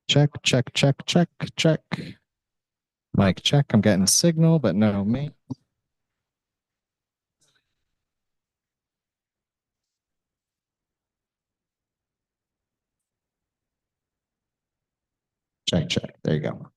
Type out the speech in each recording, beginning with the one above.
Check, check, check, check, check. Mic check. I'm getting signal, but no me. Check, check. There you go.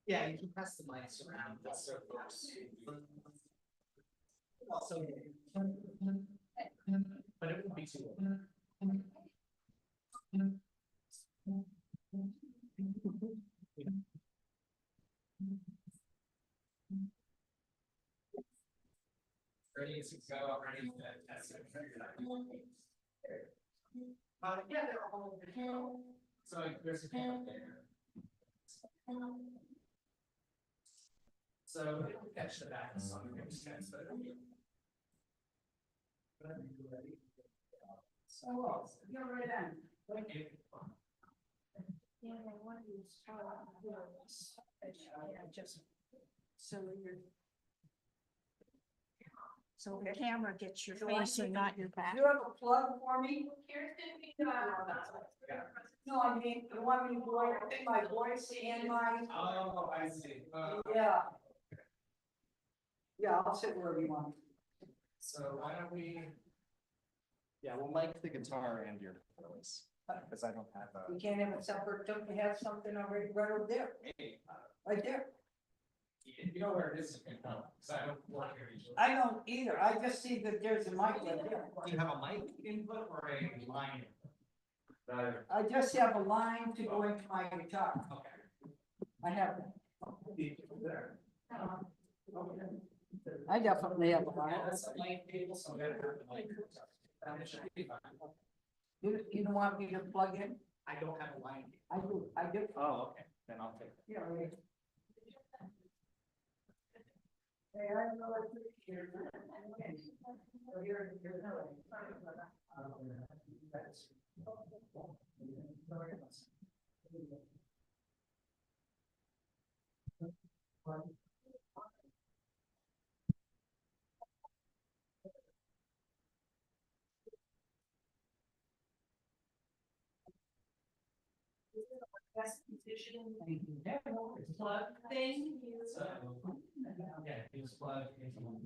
Yeah, you can press the mics around. That's so close. Also, but it won't be too long. Ready to go, ready to test it. Yeah, they're all over here. So there's a camera there. So it will catch the back of some of your sense, but so you're right then. Thank you. Yeah, I want to start just so you're. So the camera gets your face and not your back. You have a plug for me? No, I mean, you want me to blow my voice and my. Oh, I see. Yeah. Yeah, I'll sit wherever you want. So why don't we? Yeah, we'll mic the guitar and your voice because I don't have a. You can't have a separate, don't you have something already right over there? Right there. You know where it is, because I don't work here usually. I don't either. I just see that there's a mic right there. Do you have a mic input or a line input? I just have a line to go into my guitar. Okay. I have. I definitely have a line. Yeah, that's a line cable, so I'm gonna have the mic. It should be fine. You don't want me to plug in? I don't have a line. I do, I do. Oh, okay, then I'll take it. Yeah, right. Hey, I don't know what to hear. So here, Best position. Plug Thing. So, yeah, use plug if you want.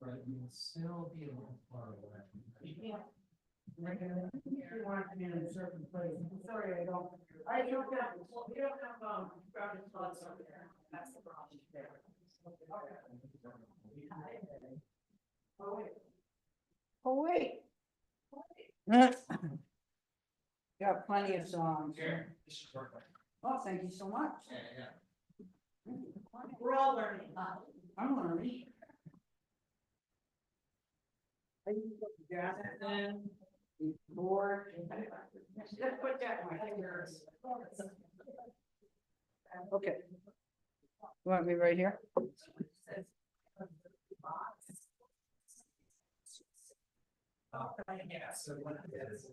But you'll still be a little far away. Yeah. you want to be in a certain place. I'm sorry, I don't have, we don't have, grounded plugs over there. That's the problem there. Oh, wait. Got plenty of songs. Here, this should work. Oh, thank you so much. Yeah. We're all learning. I'm learning. I used to put Jonathan, before. Just put that in my fingers. Okay. You want me right here? Yeah, so what it is.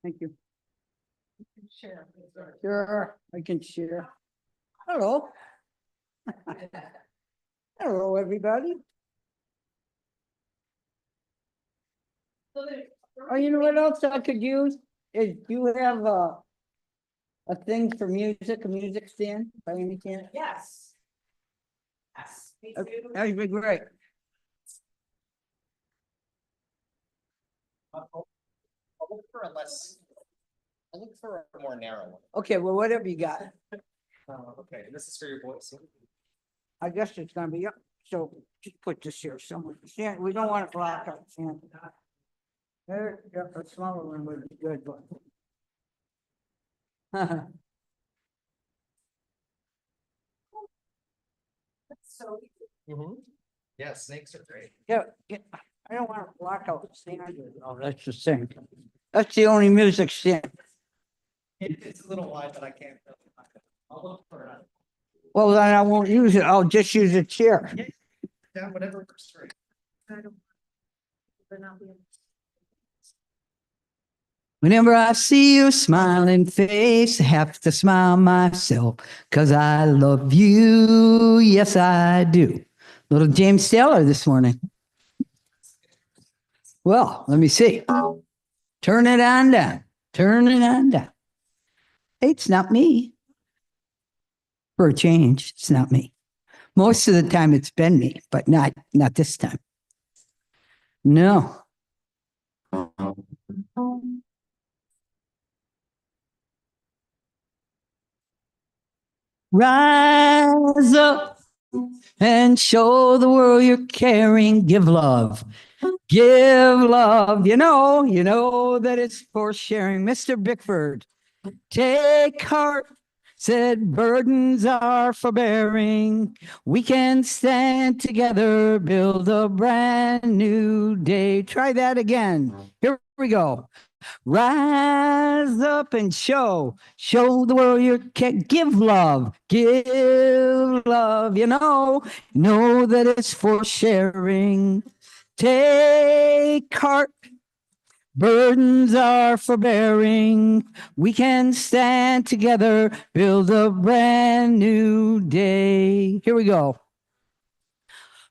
Thank you. Sure. Sure, I can share. Hello. Hello, everybody. Oh, you know what else I could use? Is you have a thing for music, a music stand by any chance? Yes. Yes. Me Okay, too. that'd be great. I'll look for a less, I'll look for a more narrow one. Okay, well, whatever you got. Okay, and this is for your voice. I guess it's gonna be up. So just put this here somewhere. Yeah, we don't want to block our stand. There, yeah, a smaller one would be good, but. So Yeah, snakes are great. Yeah, yeah, I don't want to block out the stand. Oh, that's the thing. That's the only music stand. It's a little wide, but I can't. I'll look for it. Well, then I won't use it. I'll just use a chair. Yeah, whatever works for you. Whenever I see your smiling face, I have to smile myself, 'cause I love you. Yes, I do. Little James Taylor this morning. Well, let me see. Turn it on down. Turn it on down. It's not me. For a change, it's not me. Most of the time it's been me, but not this time. No. Rise up and show the world you're caring. Give love. Give love. You know that it's for sharing. Mr. Bickford, take heart. Said burdens are for bearing. We can stand together, build a brand new day. Try that again. Here we go. Rise up and show the world you can. Give love, you know that it's for sharing. Take heart, burdens are for bearing. We can stand together, build a brand new day. Here we go.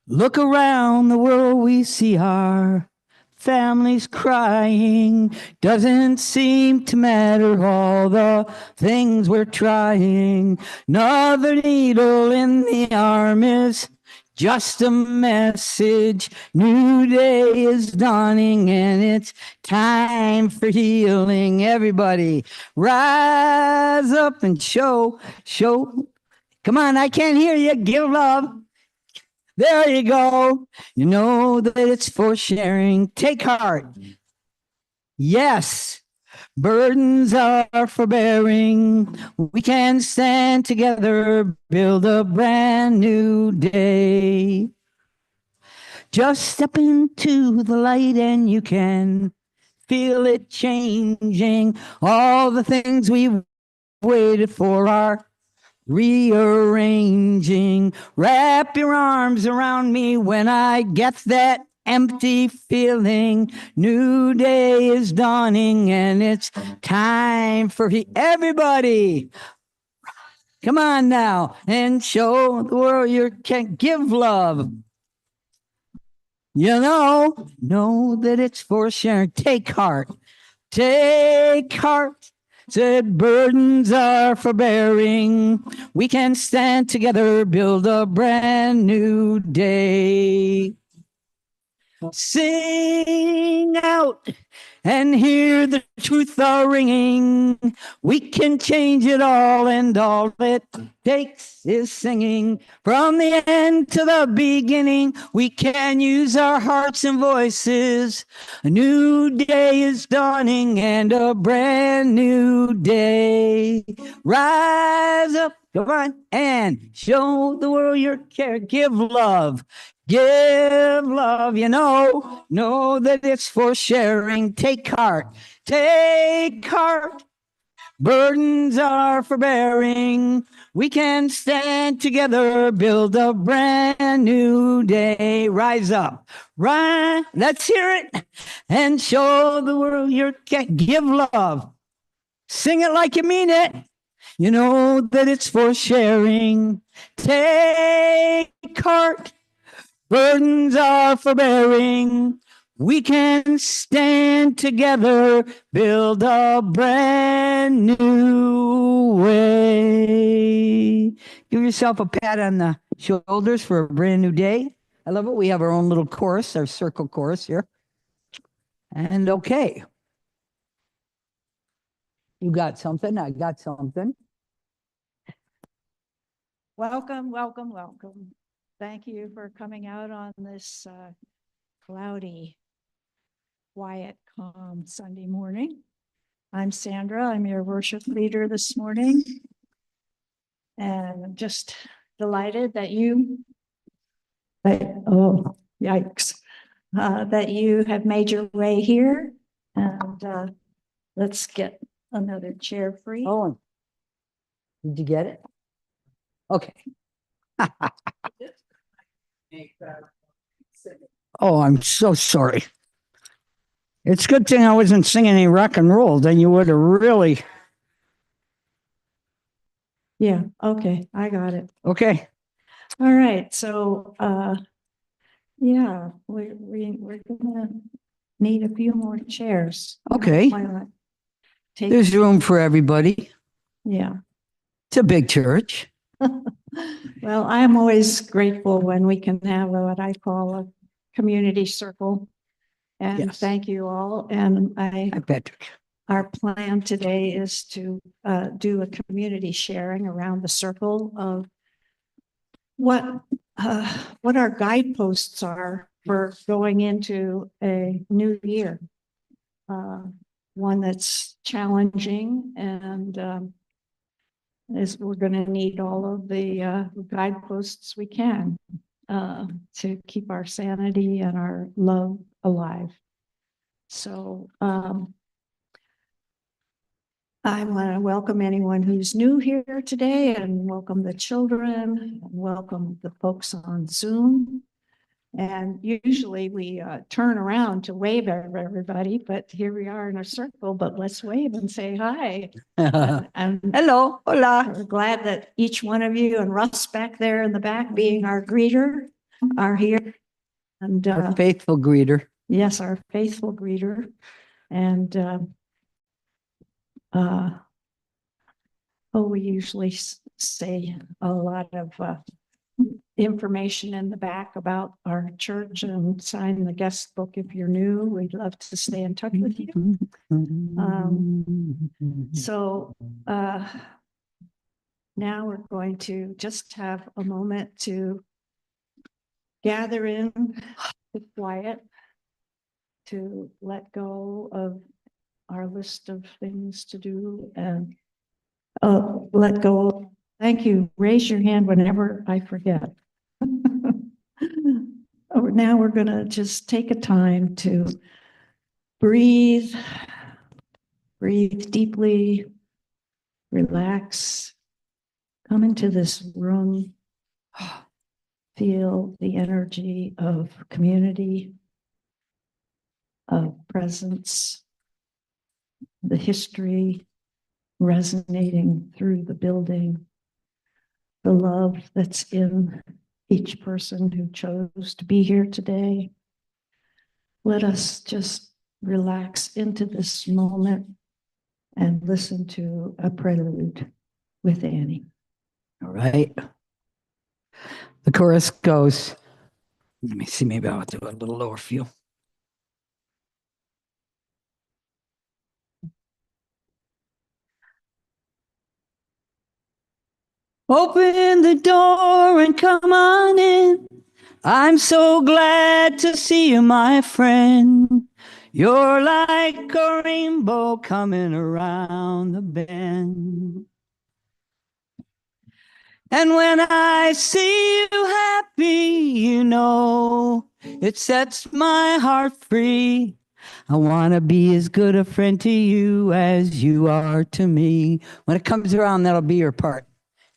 Look around the world, we see our families crying. Doesn't seem to matter all the things we're trying. Another needle in the arm is just a message. New day is dawning and it's time for healing. Everybody rise up and show. Come on, I can't hear you. Give love. There you go. You know that it's for sharing. Take heart. Yes. Burdens are for bearing. We can stand together, build a brand new day. Just step into the light and you can feel it changing. All the things we've waited for are rearranging. Wrap your arms around me when I get that empty feeling. New day is dawning and it's time for everybody. Come on now and show the world you can. Give love. You know that it's for sharing. Take heart. Take heart. Said burdens are for bearing. We can stand together, build a brand new day. Sing out and hear the truth are ringing. We can change it all, and all it takes is singing. From the end to the beginning, we can use our hearts and voices. A new day is dawning and a brand new day. Rise up, come on, and show the world your care. Give love. Give love, know that it's for sharing. Take heart, Burdens are for bearing. We can stand together, build a brand new day. Rise up, rise. Let's hear it and show the world you can give love. Sing it like you mean it. You know that it's for sharing. Take heart. Burdens are for bearing. We can stand together, build a brand new way. Give yourself a pat on the shoulders for a brand new day. I love it. We have our own little chorus, our circle chorus here. And okay. You got something. I got something. Welcome, welcome, welcome. Thank you for coming out on this cloudy, quiet, calm Sunday morning. I'm Sandra. I'm your worship leader this morning. And I'm just delighted that oh, yikes, that you have made your way here. And let's get another chair free. Oh, did you get it? Okay. Oh, I'm so sorry. It's a good thing I wasn't singing any rock and roll. Then you would have really. Yeah, okay, I got it. Okay. All right, so yeah, we're gonna need a few more chairs. Okay. Why not? There's room for everybody. Yeah. It's a big church. Well, I'm always grateful when we can have what I call a community circle. And Yes. thank you all. And Hi, Patrick. our plan today is to do a community sharing around the circle of what our guideposts are for going into a new year. One that's challenging and we're going to need all of the guideposts we can to keep our sanity and our love alive. So I want to welcome anyone who's new here today and welcome the children and welcome the folks on Zoom. And usually we turn around to wave at everybody, but here we are in a circle, but let's wave and say hi. And Hello. Hola. we're glad that each one of you and Russ back there in the back being our greeter are here. And Our faithful greeter. yes, our faithful greeter. And we usually say a lot of information in the back about our church and sign the guest book if you're new. We'd love to stay in touch with you. So now we're going to just have a moment to gather in the quiet, to let go of our list of things to do and let go. Thank you. Raise your hand whenever I forget. Now we're going to just take a time to breathe deeply, relax, come into this room, feel the energy of community, of presence, the history resonating through the building, the love that's in each person who chose to be here today. Let us just relax into this moment and listen to a prelude with Annie. All right. The chorus goes, let me see, maybe I'll do a little lower feel. Open the door and come on in. I'm so glad to see you, my friend. You're like a rainbow coming around the bend. And when I see you happy, you know, it sets my heart free. I want to be as good a friend to you as you are to me. When it comes around, that'll be your part.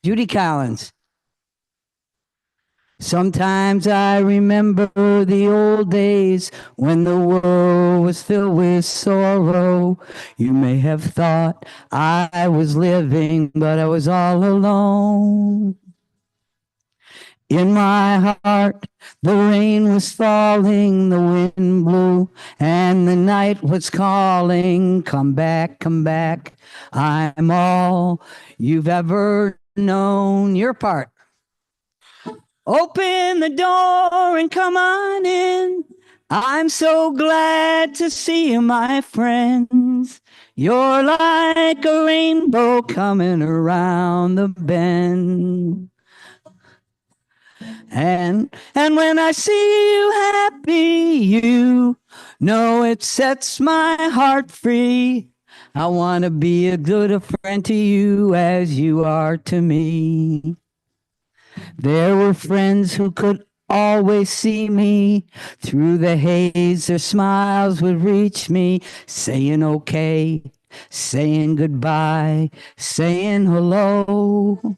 Judy Collins. Sometimes I remember the old days when the world was filled with sorrow. You may have thought I was living, but I was all alone. In my heart, the rain was falling, the wind blew, and the night was calling. Come back, come back. I'm all you've ever known. Your part. Open the door and come on in. I'm so glad to see you, my friends. You're like a rainbow coming around the bend. And when I see you happy, you know it sets my heart free. I want to be as good a friend to you as you are to me. There were friends who could always see me through the haze. Their smiles would reach me, saying okay, saying goodbye, saying hello.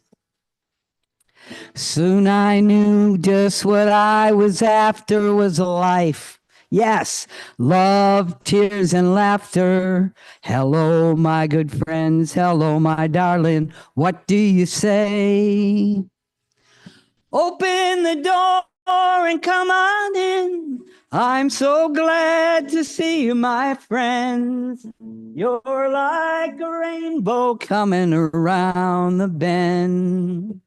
Soon I knew just what I was after was a life. Yes, love, tears, and laughter. Hello, my good friends. Hello, my darling. What do you say? Open the door and come on in. I'm so glad to see you, my friends. You're like a rainbow coming around the bend.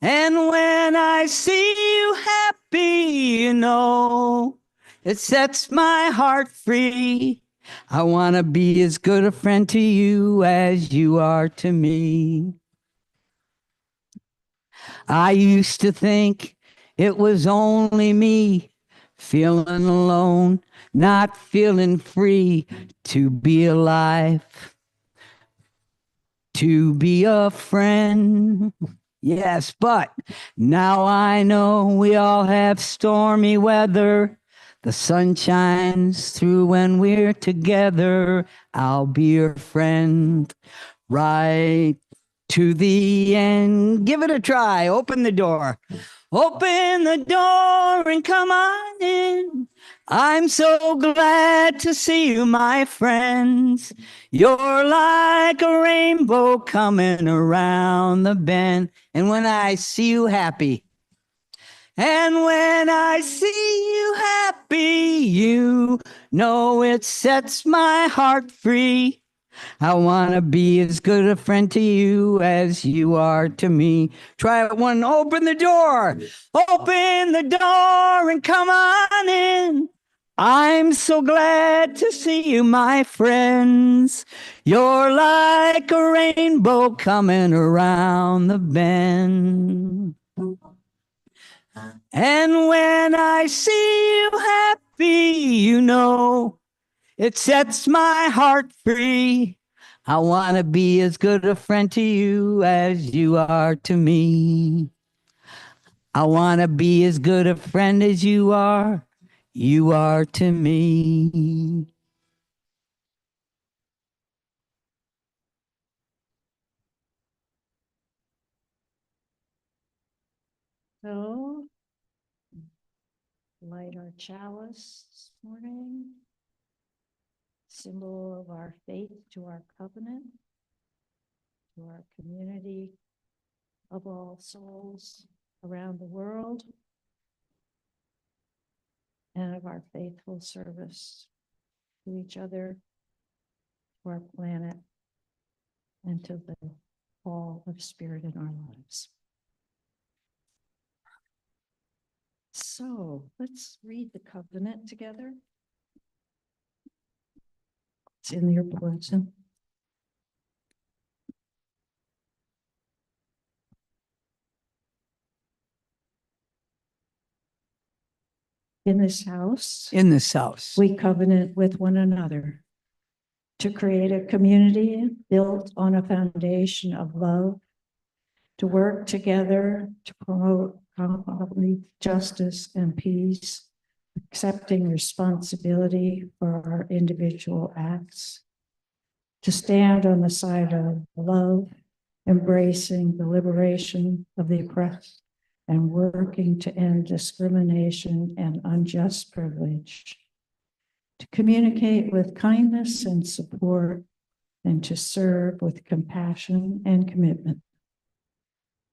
And when I see you happy, you know, it sets my heart free. I want to be as good a friend to you as you are to me. I used to think it was only me feeling alone, not feeling free to be alive, to be a friend. Yes, but now I know we all have stormy weather. The sun shines through when we're together. I'll be your friend right to the end. Give it a try. Open the door. Open the door and come on in. I'm so glad to see you, my friends. You're like a rainbow coming around the bend. And when I see you happy, and when I see you happy, you know it sets my heart free. I want to be as good a friend to you as you are to me. Try it one. Open the door. Open the door and come on in. I'm so glad to see you, my friends. You're like a rainbow coming around the bend. And when I see you happy, you know, it sets my heart free. I want to be as good a friend to you as you are to me. I want to be as good a friend as you are to me. So light our chalice this morning. Symbol of our faith to our covenant, to our community of all souls around the world, and of our faithful service to each other, to our planet, and to the call of spirit in our lives. So let's read the covenant together. It's in your bulletin. In this house, we covenant with one another to create a community built on a foundation of love, to work together to promote justice and peace accepting responsibility for our individual acts, to stand on the side of love, embracing the liberation of the oppressed, and working to end discrimination and unjust privilege, to communicate with kindness and support, and to serve with compassion and commitment,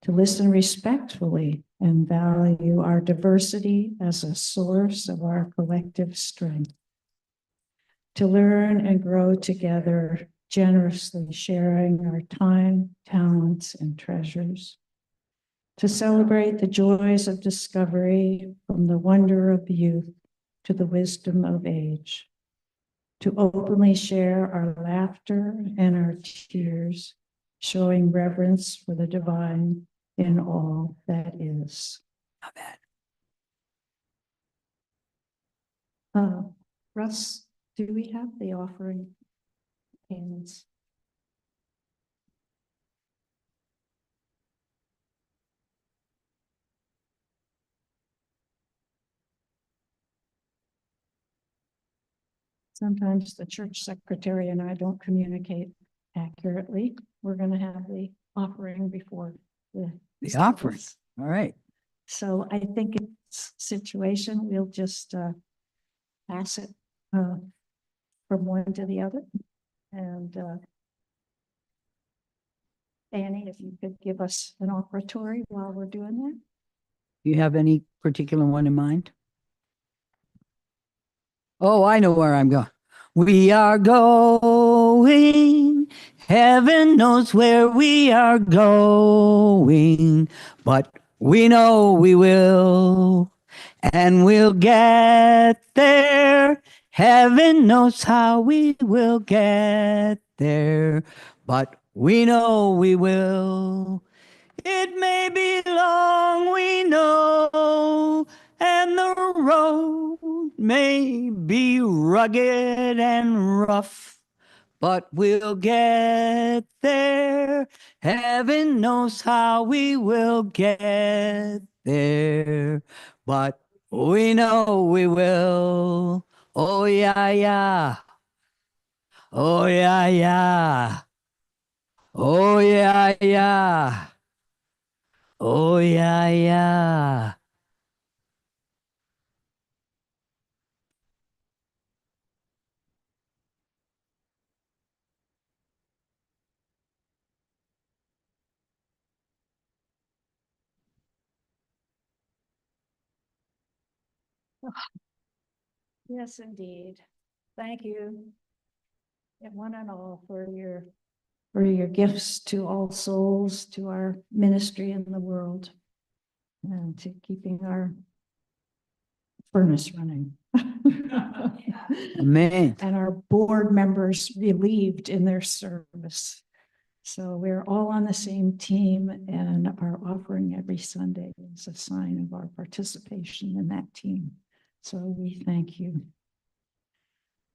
to listen respectfully and value our diversity as a source of our collective strength, to learn and grow together, generously sharing our time, talents, and treasures, to celebrate the joys of discovery from the wonder of youth to the wisdom of age, to openly share our laughter and our tears, showing reverence for the divine in all that is. Not bad. Russ, do we have the offering payments? Sometimes the church secretary and I don't communicate accurately. We're going to have the offering before the offering. service. All right. So I think it's situation, we'll just pass it from one to the other. And Annie, if you could give us an offertory while we're doing that. Do you have any particular one in mind? Oh, I know where I'm going. We are going, heaven knows where we are going, but we know we will, and we'll get there. Heaven knows how we will get there, but we know we will. It may be long, we know, and the road may be rugged and rough, but we'll get there. Heaven knows how we will get there, but we know we will. Oh, yeah, yeah. Oh, yeah, yeah. Oh, yeah, yeah. Oh, yeah, yeah. Yes, indeed. Thank you, and one and all, for your gifts to all souls, to our ministry in the world, and to keeping our furnace running. Amen. And our board members relieved in their service. So we're all on the same team, and our offering every Sunday is a sign of our participation in that team. So we thank you.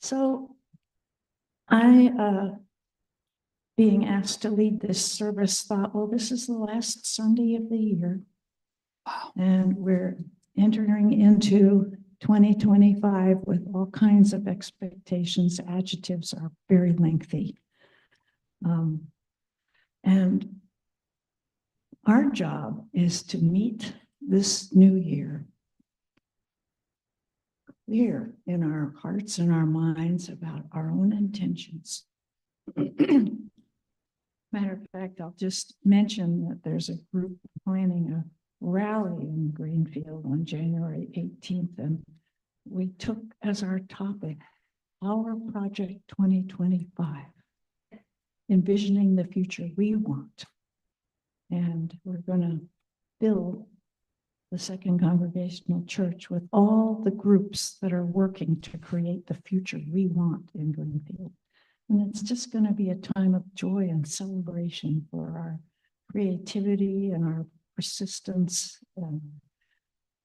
So being asked to lead this service, thought, well, this is the last Sunday of the year. Wow. And we're entering into 2025 with all kinds of expectations. Adjectives are very lengthy. And our job is to meet this new year clear in our hearts and our minds about our own intentions. Matter of fact, I'll just mention that there's a group planning a rally in Greenfield on January 18th, and we took as our topic, Our Project 2025, envisioning the future we want. And we're going to build the Second Congregational Church with all the groups that are working to create the future we want in Greenfield. And it's just going to be a time of joy and celebration for our creativity and our persistence and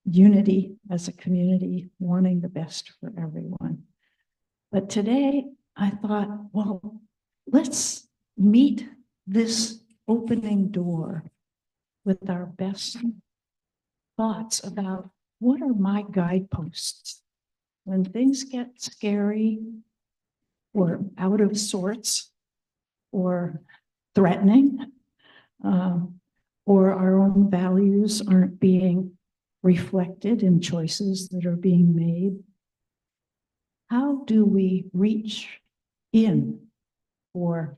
unity as a community, wanting the best for everyone. But today I thought, well, let's meet this opening door with our best thoughts about what are my guideposts when things get scary or out of sorts or threatening, or our own values aren't being reflected in choices that are being made, how do we reach in for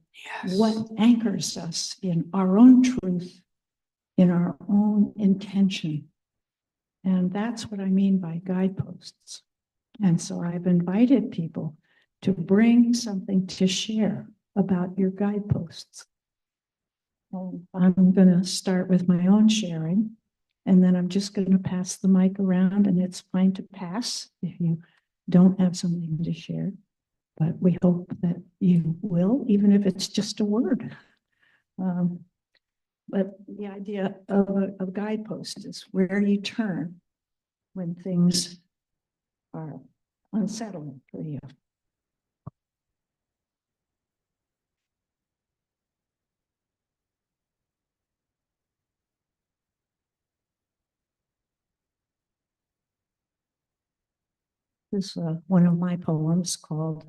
what anchors us in our own truth, in our own intention? And that's what I mean by guideposts. And so I've invited people to bring something to share about your guideposts. I'm going to start with my own sharing, and then I'm just going to pass the mic around, and it's fine to pass if you don't have something to share. But we hope that you will, even if it's just a word. But the idea of a guidepost is where you turn when things are unsettling for you. This is one of my poems called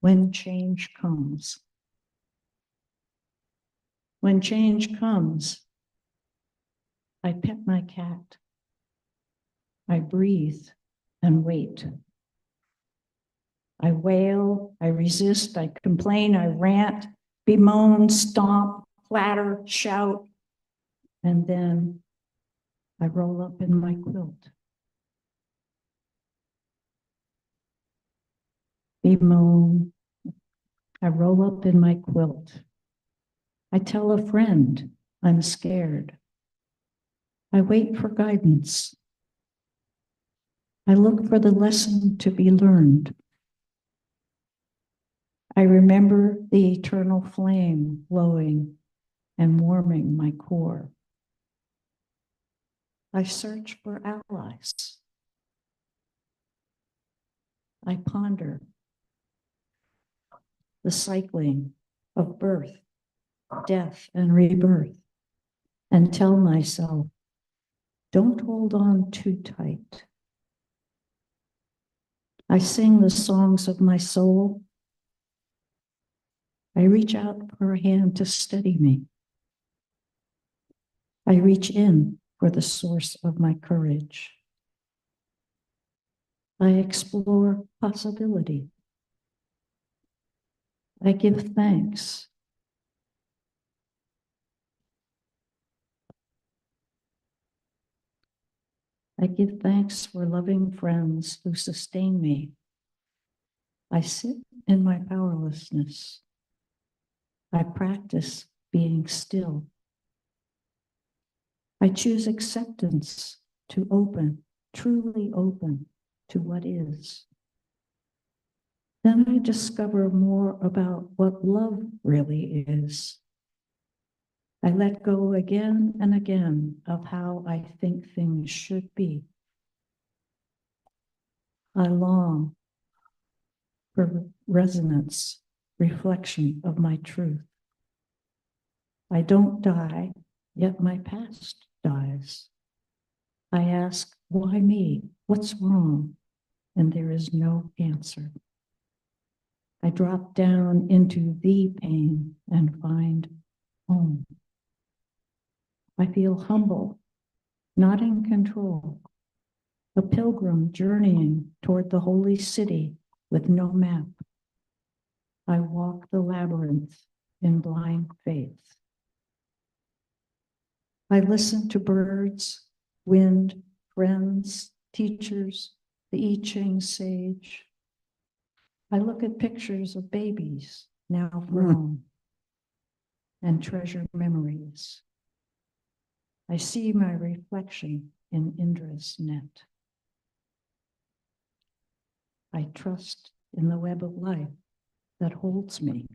When Change Comes. When change comes, I pet my cat. I breathe and wait. I wail, I resist, I complain, I rant, bemoan, stomp, clatter, shout, and then I roll up in my quilt. Bemoan, I roll up in my quilt. I tell a friend I'm scared. I wait for guidance. I look for the lesson to be learned. I remember the eternal flame glowing and warming my core. I search for allies. I ponder the cycling of birth, death, and rebirth, and tell myself, don't hold on too tight. I sing the songs of my soul. I reach out for a hand to steady me. I reach in for the source of my courage. I explore possibility. I give thanks. I give thanks for loving friends who sustain me. I sit in my powerlessness. I practice being still. I choose acceptance to open, truly open to what is. Then I discover more about what love really is. I let go again and again of how I think things should be. I long for resonance, reflection of my truth. I don't die, yet my past dies. I ask, why me? What's wrong? And there is no answer. I drop down into the pain and find home. I feel humble, not in control, a pilgrim journeying toward the holy city with no map. I walk the labyrinth in blind faith. I listen to birds, wind, friends, teachers, the I Ching sage. I look at pictures of babies now grown and treasure memories. I see my reflection in Indra's net. I trust in the web of life that holds me.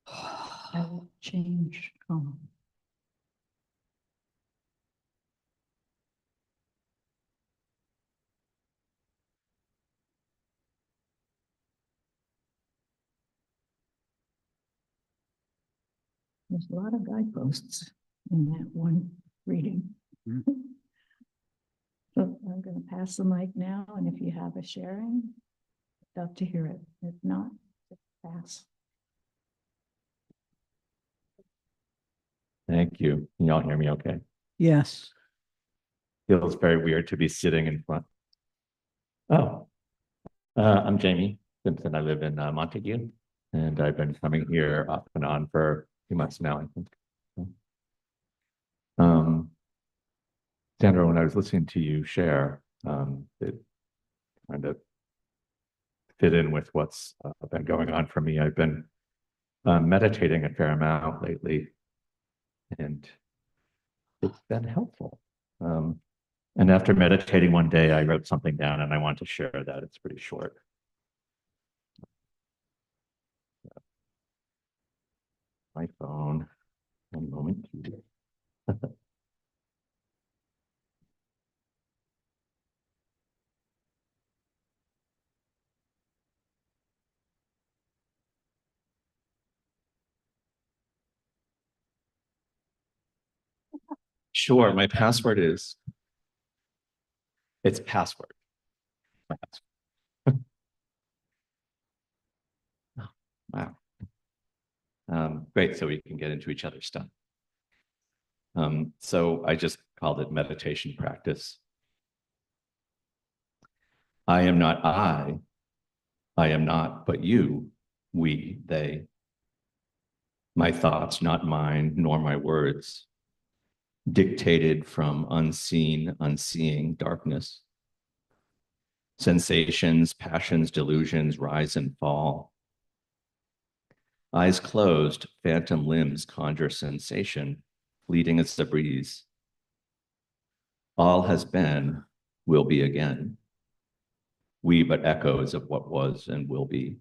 I will change come. There's a lot of guideposts in that one reading. So I'm going to pass the mic now, and if you have a sharing, I'd love to hear it. If not, just pass. Thank you. Can y'all hear me okay? Yes. Feels very weird to be sitting in front. Oh, I'm Jamie Simpson. I live in Montague, and I've been coming here off and on for a few months now, I think. Sandra, when I was listening to you share, it kind of fit in with what's been going on for me. I've been meditating a fair amount lately, and it's been helpful. And after meditating one day, I wrote something down and I want to share that. It's pretty short. My phone, one moment. Sure, my password is, it's password. My password. Oh, wow. Great, so we can get into each other's stuff. So I just called it meditation practice. I am not I am not, but you, we, they. My thoughts, not mine, nor my words, dictated from unseen, unseeing darkness. Sensations, passions, delusions rise and fall. Eyes closed, phantom limbs conjure sensation, fleeting as the breeze. All has been, will be again. We but echoes of what was and will be.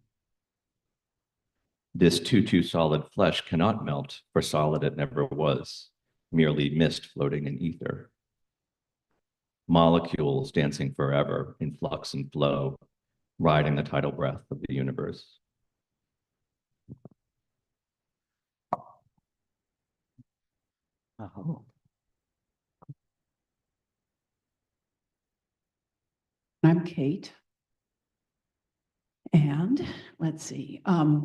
This too solid flesh cannot melt, for solid it never was, merely mist floating in ether. Molecules dancing forever in flux and flow, riding the tidal breath of the universe. Oh. I'm Kate. And let's see, I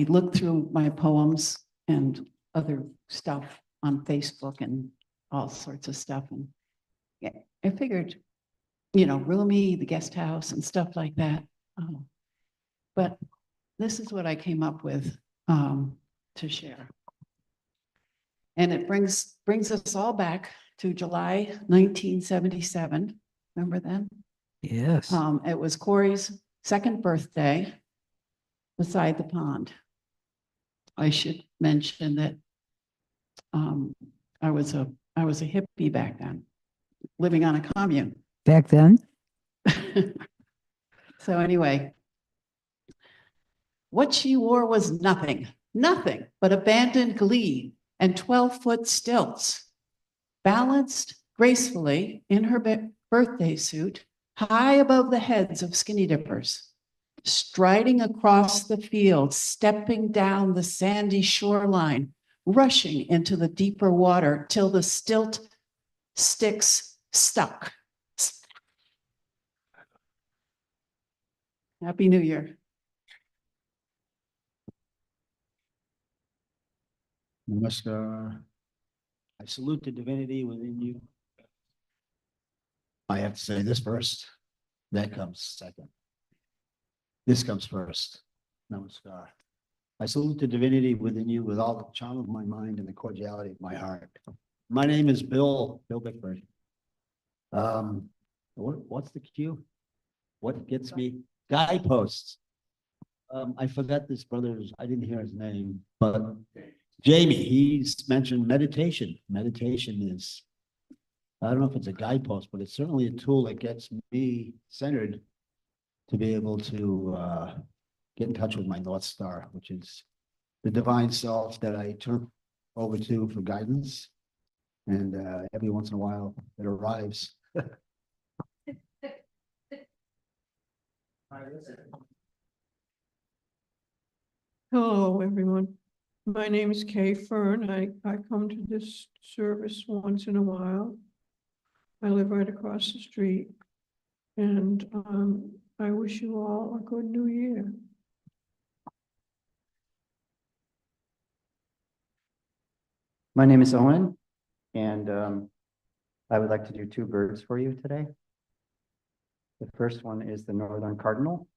looked through my poems and other stuff on Facebook and all sorts of stuff. And yeah, I figured, Roomy, the guest house and stuff like that. But this is what I came up with to share. And it brings us all back to July 1977. Remember then? Yes. It was Corey's second birthday beside the pond. I should mention that I was a hippie back then, living on a commune. Back then? So anyway, what she wore was nothing but abandoned glee and 12-foot stilts, balanced gracefully in her birthday suit, high above the heads of skinny dippers, striding across the field, stepping down the sandy shoreline, rushing into the deeper water till the stilt sticks stuck. Happy New Year. Namaskar. I salute the divinity within you. I have to say this first. That comes second. This comes first. Namaskar. I salute the divinity within you with all the charm of my mind and the cordiality of my heart. My name is Bill Bickford. What's the cue? What gets me? Guideposts. I forgot this brother's, I didn't hear his name, but Jamie, he's mentioned meditation. Meditation is, I don't know if it's a guidepost, but it's certainly a tool that gets me centered to be able to get in touch with my North Star, which is the divine self that I turn over to for guidance. And every once in a while it arrives. Hello, everyone. My name is Kay Fern. I come to this service once in a while. I live right across the street. And I wish you all a good new year. My name is Owen, and I would like to do two birds for you today. The first one is the northern cardinal.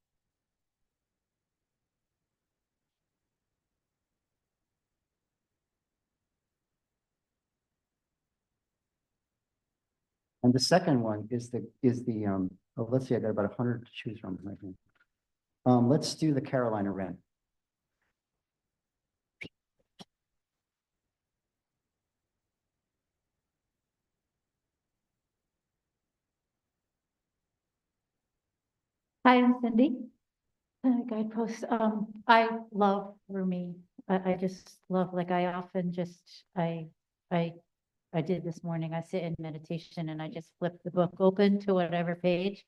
And the second one is oh, let's see, I got about 100 to choose from right here. Let's do the Carolina wren. Hi, I'm Cindy. Guidepost. I love Rumi. I just love, like, I often just, I did this morning, I sit in meditation and I just flip the book open to whatever page.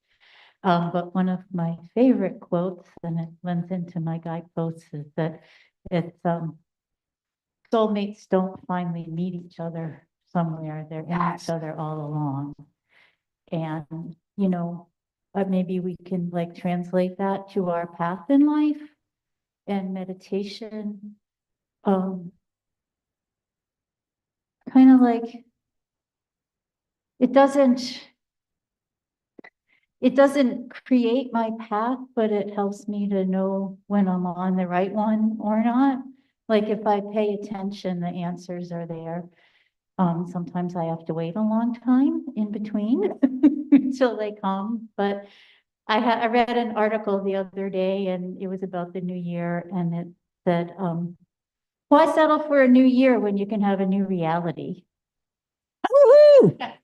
But one of my favorite quotes, and it lends into my guideposts, is that it's, soulmates don't finally meet each other somewhere. They're in each other all along. And, you know, maybe we can like translate that to our path in life and meditation. Kind of like it doesn't create my path, but it helps me to know when I'm on the right one or not. Like if I pay attention, the answers are there. Sometimes I have to wait a long time in between until they come, but I read an article the other day and it was about the new year and it said, why settle for a new year when you can have a new reality? Woohoo!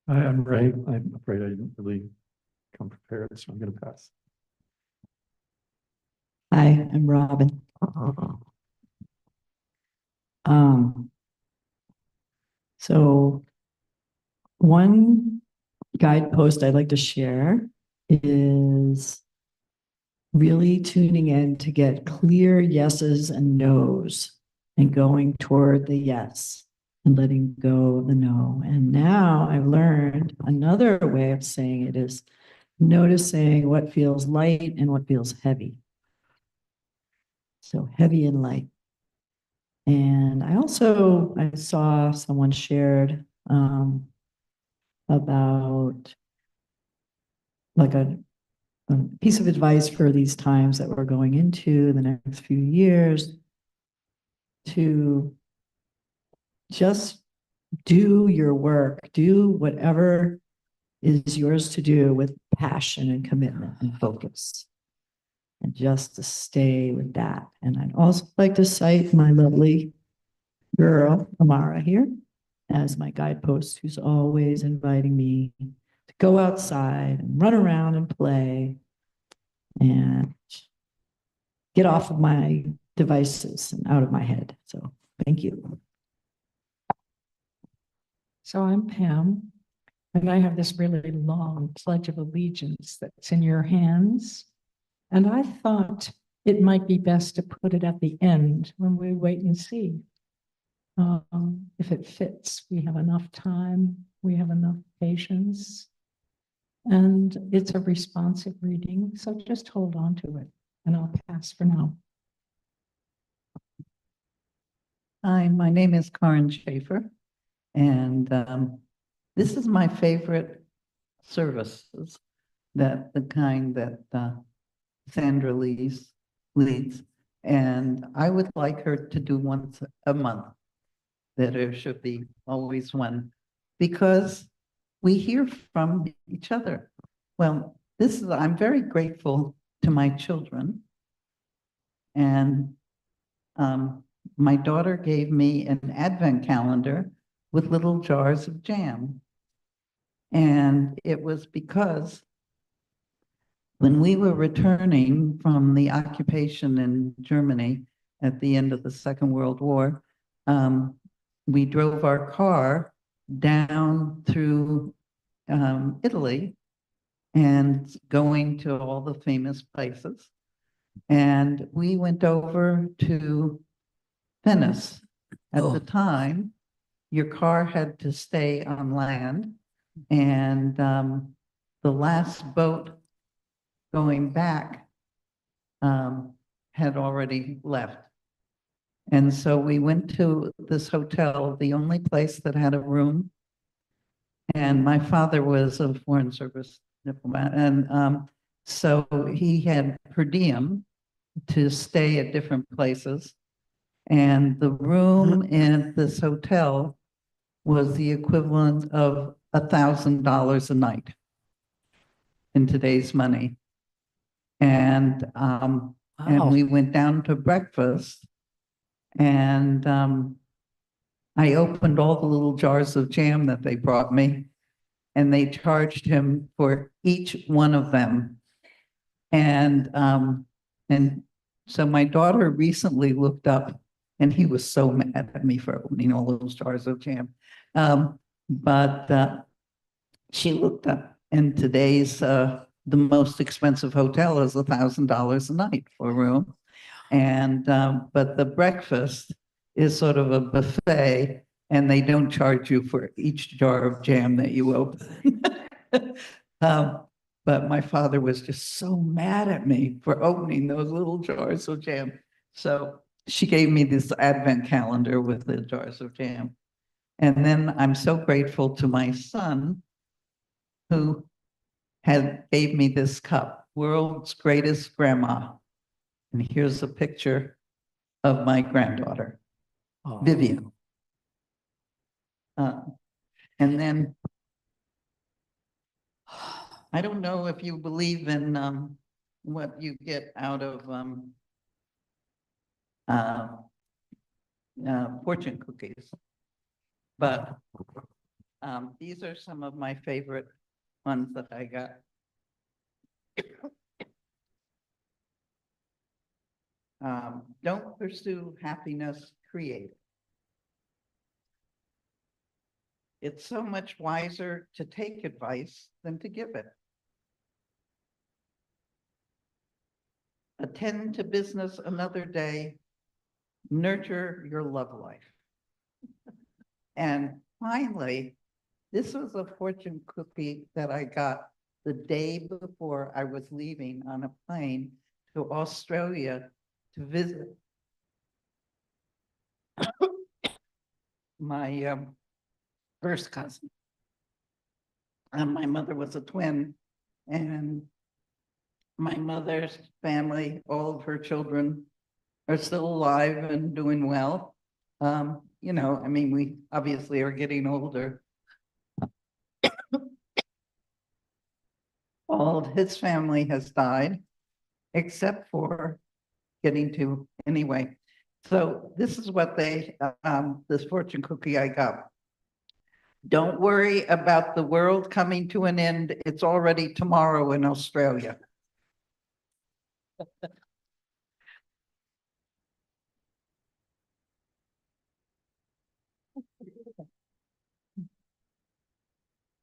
I'm right. I'm afraid I didn't really come prepared, so I'm gonna pass. Hi, I'm Robin. So one guidepost I'd like to share is really tuning in to get clear yeses and nos and going toward the yes and letting go of the no. And now I've learned another way of saying it is noticing what feels light and what feels heavy. So heavy and light. And I saw someone shared about like a piece of advice for these times that we're going into the next few years to just do your work, do whatever is yours to do with passion and commitment and focus. And just to stay with that. And I'd also like to cite my lovely girl, Amara here, as my guidepost, who's always inviting me to go outside and run around and play and get off of my devices and out of my head. So thank you. So I'm Pam, and I have this really long Pledge of Allegiance that's in your hands. And I thought it might be best to put it at the end when we wait and see. If it fits, we have enough time, we have enough patience, and it's a responsive reading. So just hold on to it and I'll pass for now. Hi, my name is Karen Schaefer, and this is my favorite services, that the kind that Sandra leads, and I would like her to do once a month, that there should be always one, because we hear from each other. Well, I'm very grateful to my children, and my daughter gave me an advent calendar with little jars of jam. And it was because when we were returning from the occupation in Germany at the end of the Second World War, we drove our car down through Italy and going to all the famous places. And we went over to Venice, At Oh. the time, your car had to stay on land, and the last boat going back had already left. And so we went to this hotel, the only place that had a room. And my father was a foreign service diplomat, and so he had per diem to stay at different places. And the room in this hotel was the equivalent of $1,000 a night in today's money. And we went down to breakfast, and I opened all the little jars of jam that they brought me, and they charged him for each one of them. And so my daughter recently looked up, and he was so mad at me for opening all those jars of jam. But she looked up, and today's the most expensive hotel is $1,000 a night for a room. And but the breakfast is sort of a buffet, and they don't charge you for each jar of jam that you open. But my father was just so mad at me for opening those little jars of jam. So she gave me this advent calendar with the jars of jam. And then I'm so grateful to my son, who gave me this cup, world's greatest grandma. And here's a picture of my granddaughter, Vivian. And then I don't know if you believe in what you get out of fortune cookies, but these are some of my favorite ones that I got. Don't pursue happiness, create it. It's so much wiser to take advice than to give it. Attend to business another day. Nurture your love life. And finally, this was a fortune cookie that I got the day before I was leaving on a plane to Australia to visit my first cousin. And my mother was a twin, and my mother's family, all of her children are still alive and doing well. You know, I mean, we obviously are getting older. All of his family has died, except for getting to, anyway. So this is what they, this fortune cookie I got. Don't worry about the world coming to an end. It's already tomorrow in Australia.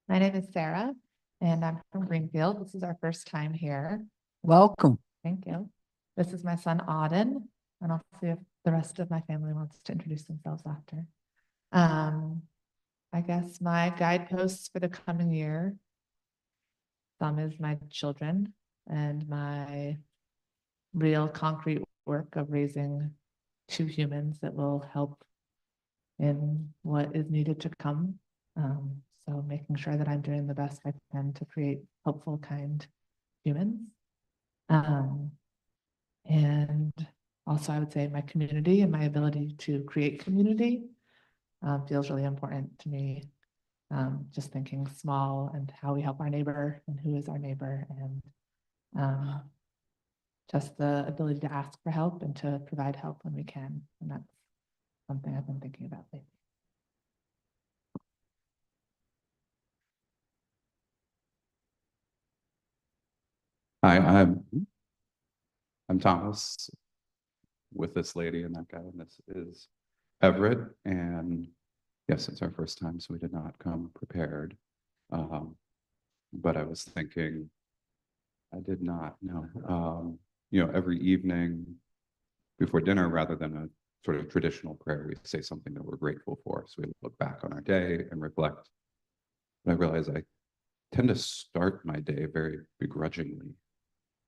My name is Sarah, and I'm from Greenfield. This is our first time here. Welcome. Thank you. This is my son Auden, and I'll see if the rest of my family wants to introduce themselves after. I guess my guideposts for the coming year, some is my children and my real concrete work of raising 2 humans that will help in what is needed to come. So making sure that I'm doing the best I can to create helpful, kind humans. And also I would say my community and my ability to create community feels really important to me. Just thinking small and how we help our neighbor and who is our neighbor, and just the ability to ask for help and to provide help when we can. And that's something I've been thinking about lately. Hi, I'm Thomas with this lady and that guy, and this is Everett. And yes, it's our first time, so we did not come prepared. But I was thinking, I did not know. You know, every evening before dinner, rather than sort of traditional prayer, we say something that we're grateful for. So we look back on our day and reflect. But I realize I tend to start my day very begrudgingly.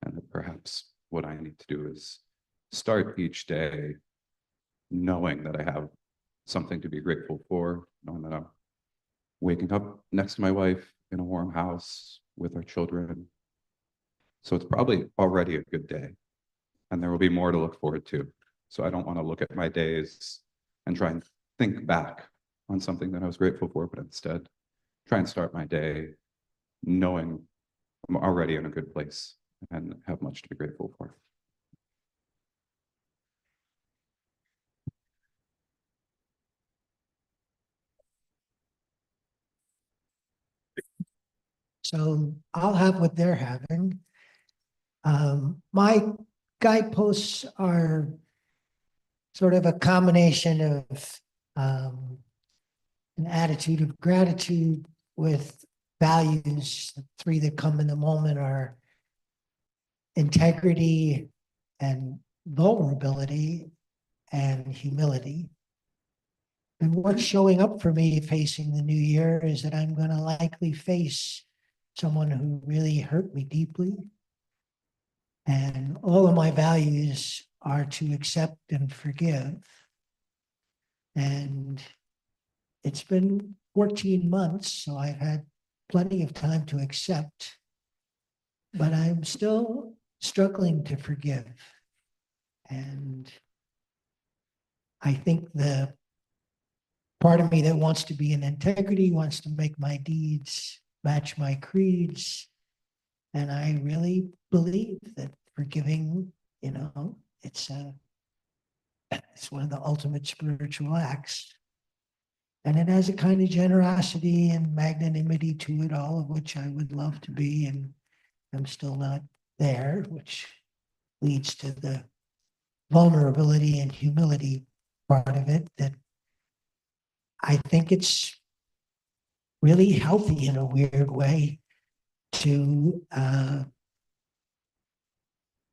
And that perhaps what I need to do is start each day knowing that I have something to be grateful for, knowing that I'm waking up next to my wife in a warm house with our children. So it's probably already a good day, and there will be more to look forward to. So I don't want to look at my days and try and think back on something that I was grateful for, but instead try and start my day knowing I'm already in a good place and have much to be grateful for. So I'll have what they're having. My guideposts are sort of a combination of an attitude of gratitude with values. The three that come in the moment are integrity and vulnerability and humility. And what's showing up for me facing the new year is that I'm going to likely face someone who really hurt me deeply. And all of my values are to accept and forgive. And it's been 14 months, so I've had plenty of time to accept, but I'm still struggling to forgive. And I think the part of me that wants to be in integrity wants to make my deeds match my creeds. And I really believe that forgiving, it's one of the ultimate spiritual acts. And it has a kind of generosity and magnanimity to it, all of which I would love to be, and I'm still not there, which leads to the vulnerability and humility part of it, that I think it's really healthy in a weird way to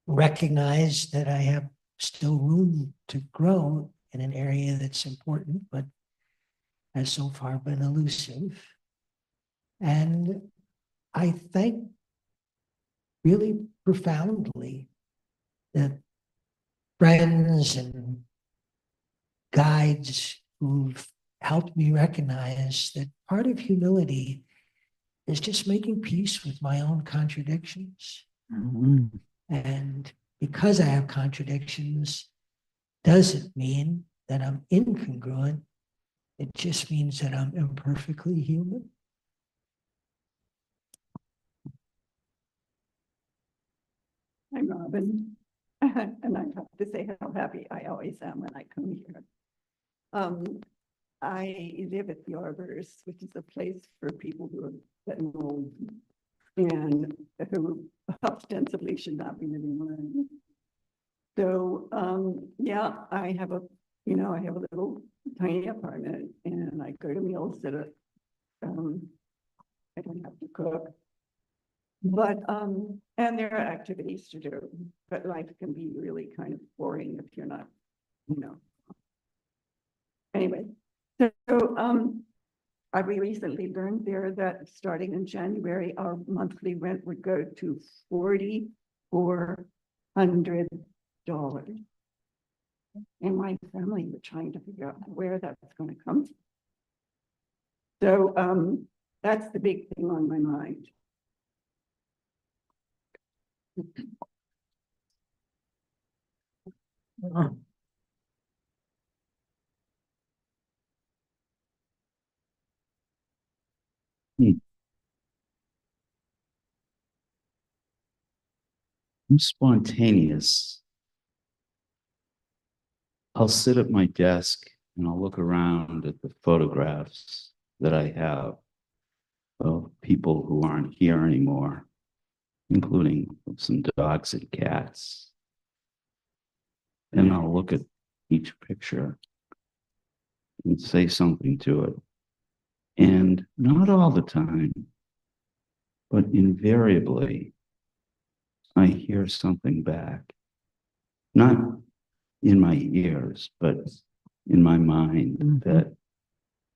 recognize that I have still room to grow in an area that's important, but has so far been elusive. And I thank really profoundly that friends and guides who've helped me recognize that part of humility is just making peace with my own contradictions. Mhm. And because I have contradictions, doesn't mean that I'm incongruent. It just means that I'm imperfectly human. I'm Robin, and I have to say how happy I always am when I come here. I live at the Arbors, which is a place for people who are getting old and who ostensibly should not be living alone. So, yeah, I have a little tiny apartment, and I go to meals that are, I don't have to cook. But, and there are activities to do, but life can be really kind of boring if you're not, Anyway, so, we recently learned there that starting in January, our monthly rent would go to $4,400. And my family were trying to figure out where that's going to come from. So, that's the big thing on my mind. I'm spontaneous. I'll sit at my desk and I'll look around at the photographs that I have of people who aren't here anymore, including some dogs and cats. And I'll look at each picture and say something to it. And not all the time, but invariably, I hear something back. Not in my ears, but in my mind, that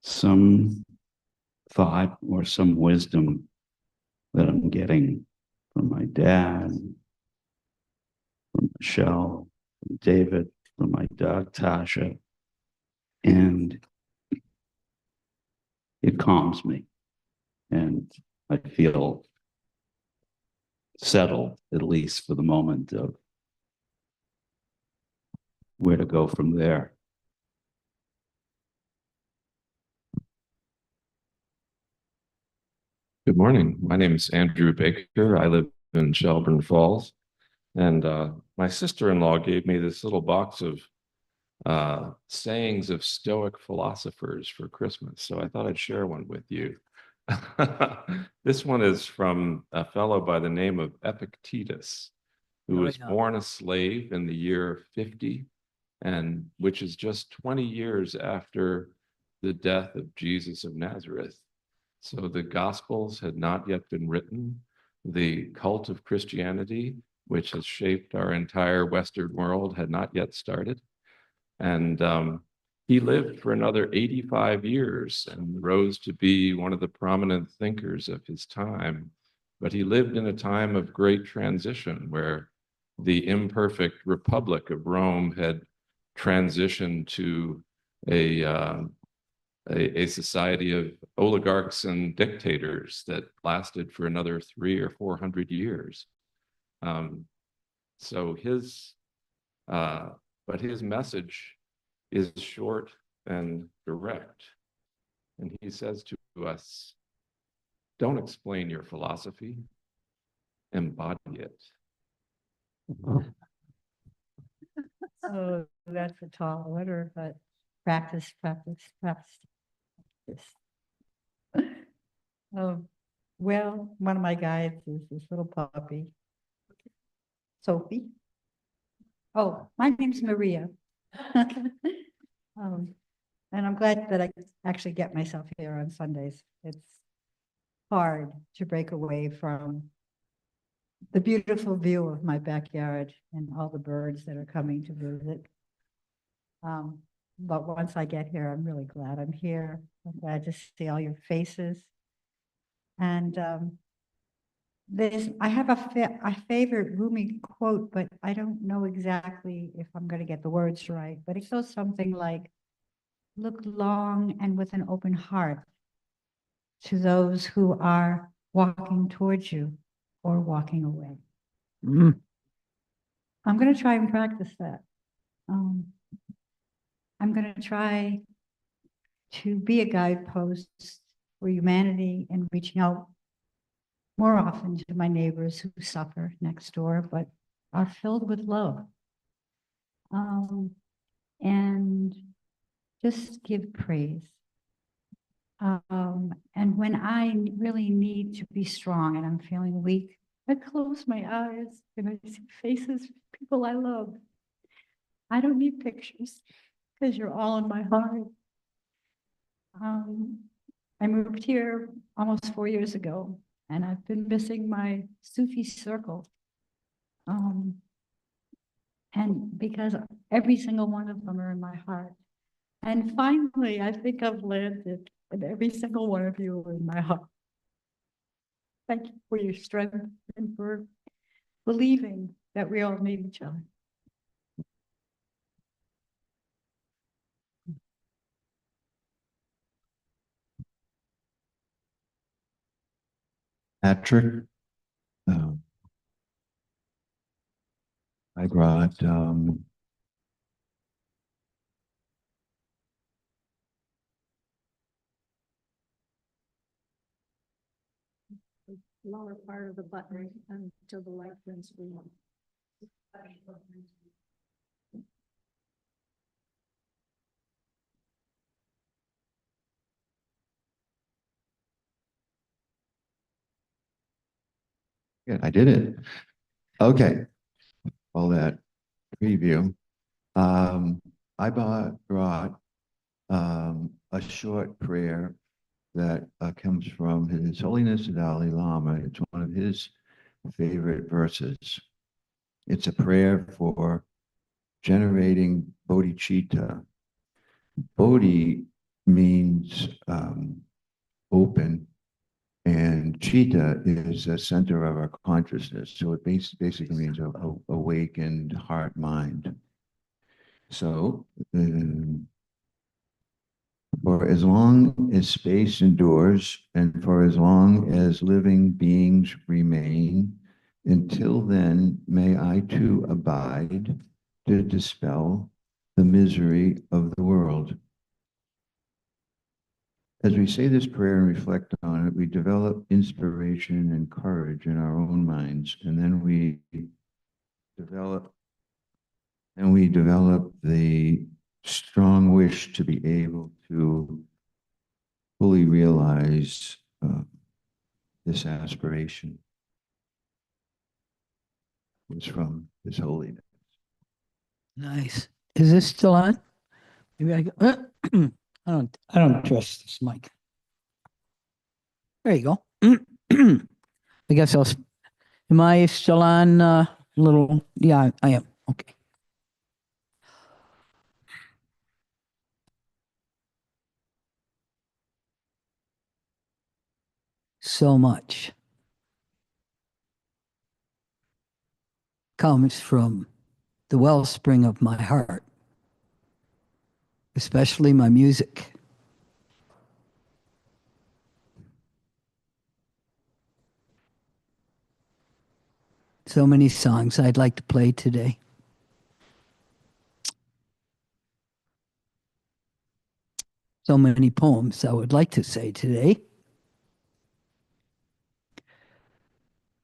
some thought or some wisdom that I'm getting from my dad, from Michelle, from David, from my dog Tasha, and it calms me, and I feel settled, at least for the moment, of where to go from there. Good morning. My name is Andrew Baker. I live in Shelburne Falls. And my sister-in-law gave me this little box of sayings of Stoic philosophers for Christmas. So I thought I'd share one with you. This one is from a fellow by the name of Epictetus, who was born a slave in the year 50, and which is just 20 years after the death of Jesus of Nazareth. So the Gospels had not yet been written. The cult of Christianity, which has shaped our entire Western world, had not yet started. And he lived for another 85 years and rose to be one of the prominent thinkers of his time. But he lived in a time of great transition where the imperfect Republic of Rome had transitioned to a society of oligarchs and dictators that lasted for another 300 or 400 years. So but his message is short and direct. And he says to us, don't explain your philosophy, embody it. Oh, that's a tall order, but practice, practice, practice. Well, one of my guides is this little puppy, Sophie. Oh, my name's Maria. And I'm glad that I actually get myself here on Sundays. It's hard to break away from the beautiful view of my backyard and all the birds that are coming to visit. But once I get here, I'm really glad I'm here. I'm glad to see all your faces. And I have a favorite Rumi quote, but I don't know exactly if I'm going to get the words right. But it goes something like, look long and with an open heart to those who are walking towards you or walking away. I'm going to try and practice that. I'm going to try to be a guidepost for humanity and reaching out more often to my neighbors who suffer next door, but are filled with love. And just give praise. And when I really need to be strong and I'm feeling weak, I close my eyes and I see faces of people I love. I don't need pictures because you're all in my heart. I moved here almost 4 years ago, and I've been missing my Sufi circle. And because every single one of them are in my heart. And finally, I think I've landed, and every single one of you are in my heart. Thank you for your strength and for believing that we all need each other. Patrick, I brought Lower part of the button until the light turns green. yeah, I did it. Okay. All that preview. I brought a short prayer that comes from His Holiness the Dalai Lama. It's one of his favorite verses. It's a prayer for generating bodhicitta. Bodhi means open, and chitta is the center of our consciousness. So it basically means a awakened heart mind. So for as long as space endures and for as long as living beings remain, until then may I too abide to dispel the misery of the world. As we say this prayer and reflect on it, we develop inspiration and courage in our own minds, and then we develop the strong wish to be able to fully realize this aspiration was from His Holiness. Nice. Is this still on? Maybe I go. I don't trust this mic. There you go. I guess am I still on little? Yeah, I am. Okay. So much comes from the wellspring of my heart, especially my music. So many songs I'd like to play today. So many poems I would like to say today.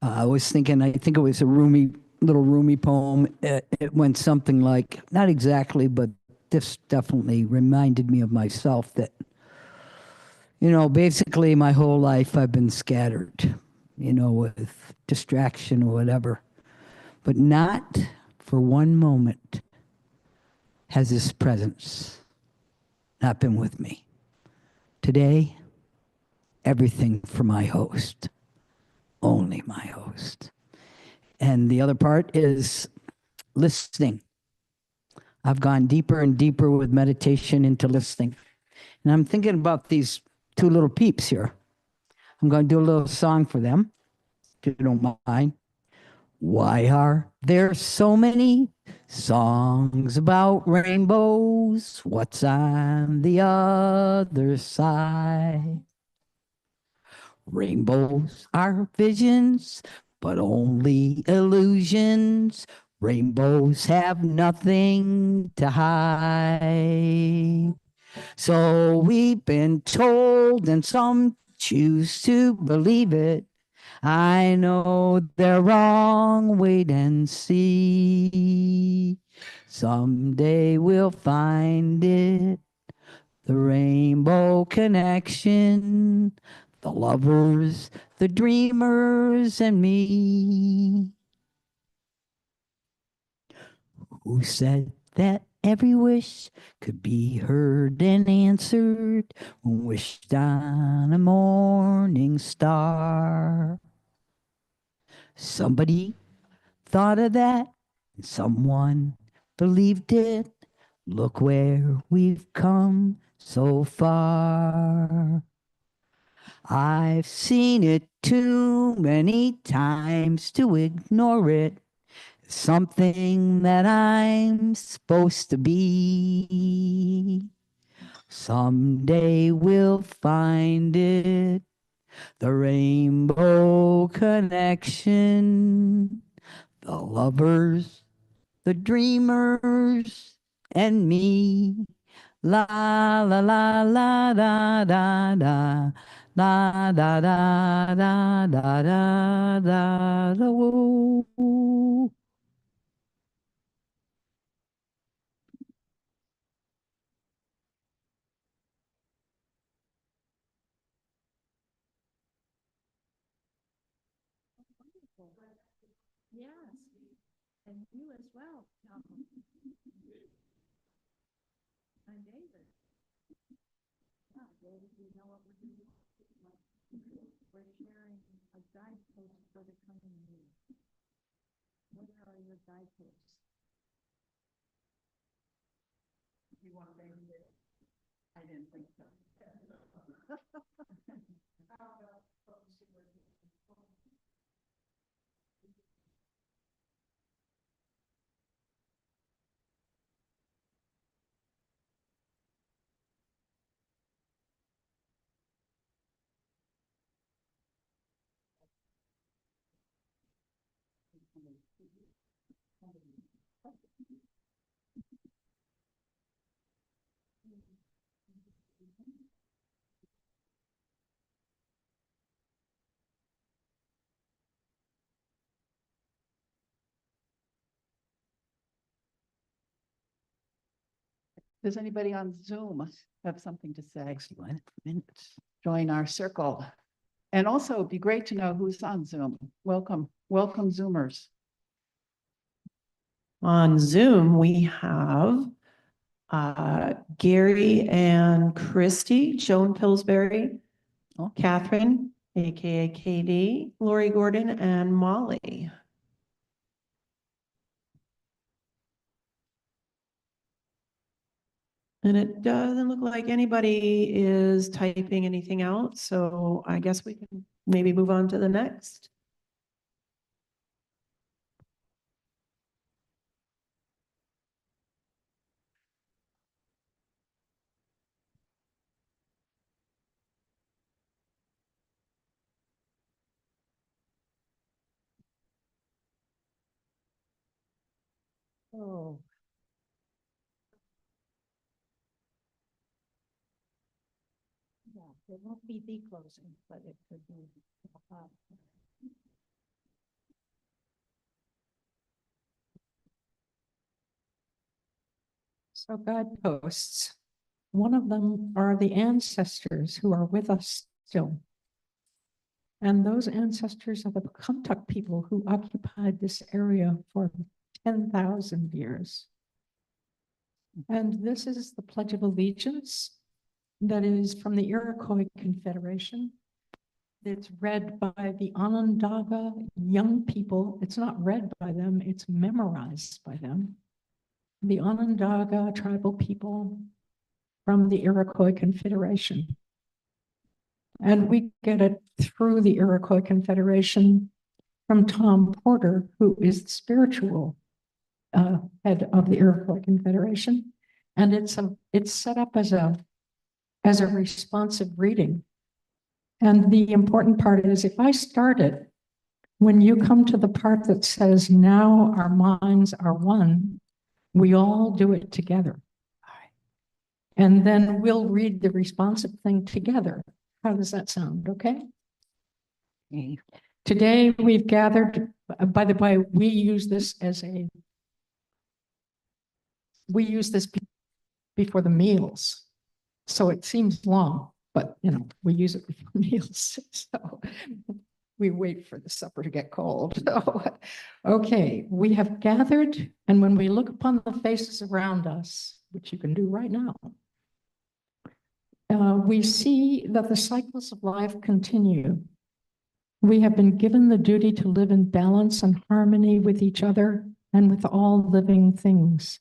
I was thinking, I think it was a little Rumi poem. It went something like, not exactly, but this definitely reminded me of myself that, basically my whole life I've been scattered, with distraction or whatever. But not for one moment has His presence not been with me. Today, everything for my host, only my host. And the other part is listening. I've gone deeper and deeper with meditation into listening. And I'm thinking about these two little peeps here. I'm going to do a little song for them, if you don't mind. Why are there so many songs about rainbows? What's on the other side? Rainbows are visions, but only illusions. Rainbows have nothing to hide. So we've been told, and some choose to believe it. I know they're wrong, wait and see. Someday we'll find it, the rainbow connection, the lovers, the dreamers, and me. Who said that every wish could be heard and answered when wished on a morning star? Somebody thought of that, and someone believed it. Look where we've come so far. I've seen it too many times to ignore it. Something that I'm supposed to be. Someday we'll find it, the rainbow connection, the lovers, the dreamers, and me. La la la la da da da. Da da da da da da da da woo. Yes, and you as well, Tom. I'm David. Yeah, David, you know what we're doing? We're sharing a guidepost for the coming year. What are your guideposts? I didn't think so. Does anybody on Zoom have something to say? Excellent. Minutes. Join our circle. And also it'd be great to know who's on Zoom. Welcome, welcome Zoomers. On Zoom, we have Gary and Christy, Joan Pillsbury, Catherine, AKA Katie, Lori Gordon, and Molly. And it doesn't look like anybody is typing anything out, so I guess we can maybe move on to the next. Oh. Yeah, it won't be the closing, but it could be. So guideposts. One of them are the ancestors who are with us still. And those ancestors are the Kamtuk people who occupied this area for 10,000 years. And this is the Pledge of Allegiance that is from the Iroquois Confederation. It's read by the Onondaga young people. It's not read by them, it's memorized by them. The Onondaga tribal people from the Iroquois Confederation. And we get it through the Iroquois Confederation from Tom Porter, who is the spiritual head of the Iroquois Confederation. And it's set up as a responsive reading. And the important part is if I start it, when you come to the part that says, now our minds are one, we all do it together. And then we'll read the responsive thing together. How does that sound? Okay. Today we've gathered, by the way, we use this before the meals. So it seems long, but we use it before meals. So we wait for the supper to get cold. So, okay, we have gathered, and when we look upon the faces around us, which you can do right now, we see that the cycles of life continue. We have been given the duty to live in balance and harmony with each other and with all living things.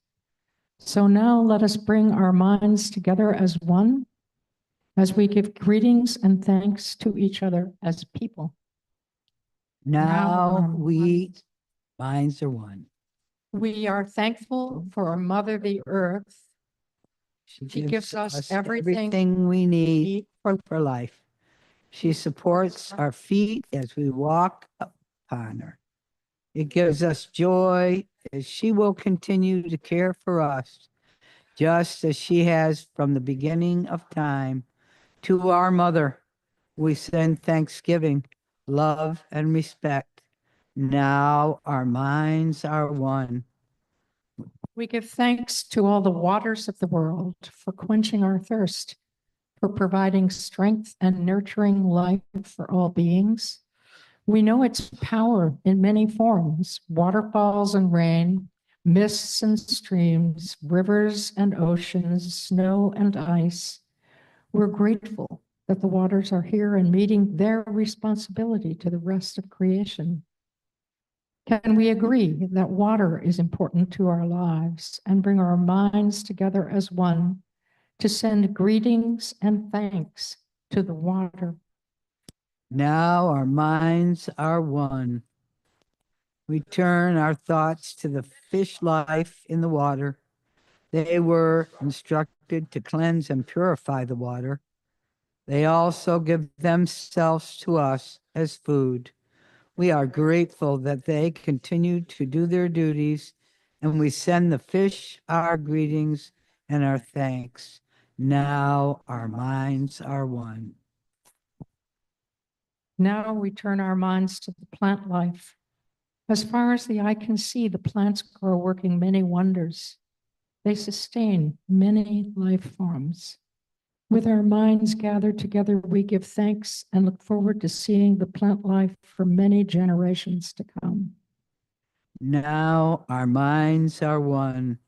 So now let us bring our minds together as one, as we give greetings and thanks to each other as people. Now we minds are one. We are thankful for our Mother, the Earth. She gives us everything we need for life. She supports our feet as we walk upon her. It gives us joy as she will continue to care for us, just as she has from the beginning of time. To our mother, we send thanksgiving, love, and respect. Now our minds are one. We give thanks to all the waters of the world for quenching our thirst, for providing strength and nurturing life for all beings. We know its power in many forms: waterfalls and rain, mists and streams, rivers and oceans, snow and ice. We're grateful that the waters are here and meeting their responsibility to the rest of creation. Can we agree that water is important to our lives and bring our minds together as one to send greetings and thanks to the water? Now our minds are one. We turn our thoughts to the fish life in the water. They were instructed to cleanse and purify the water. They also give themselves to us as food. We are grateful that they continue to do their duties, and we send the fish our greetings and our thanks. Now our minds are one. Now we turn our minds to the plant life. As far as the eye can see, the plants grow, working many wonders. They sustain many life forms. With our minds gathered together, we give thanks and look forward to seeing the plant life for many generations to come. Now our minds are one.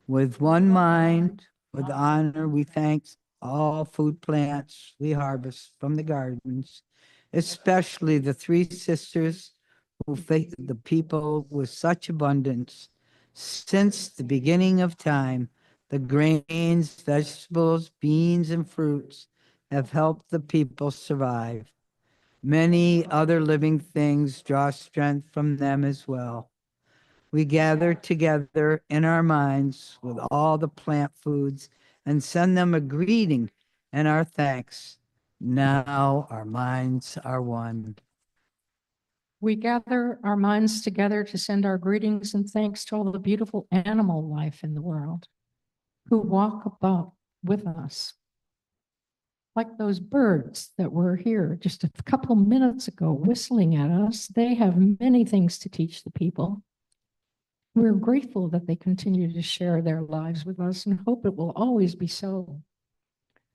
With one mind, with honor, we thank all food plants we harvest from the gardens, especially the three sisters who feed the people with such abundance. Since the beginning of time, the grains, vegetables, beans, and fruits have helped the people survive. Many other living things draw strength from them as well. We gather together in our minds with all the plant foods and send them a greeting and our thanks. Now our minds are one. We gather our minds together to send our greetings and thanks to all the beautiful animal life in the world who walk about with us. Like those birds that were here just a couple minutes ago whistling at us, they have many things to teach the people. We're grateful that they continue to share their lives with us and hope it will always be so.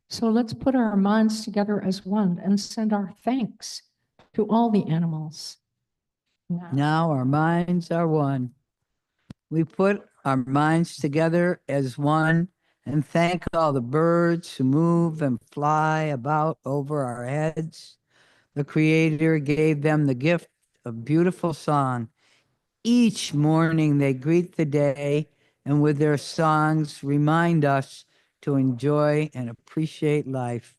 So let's put our minds together as one and send our thanks to all the animals. Now our minds are one. We put our minds together as one and thank all the birds who move and fly about over our heads. The Creator gave them the gift of beautiful song. Each morning they greet the day and with their songs remind us to enjoy and appreciate life.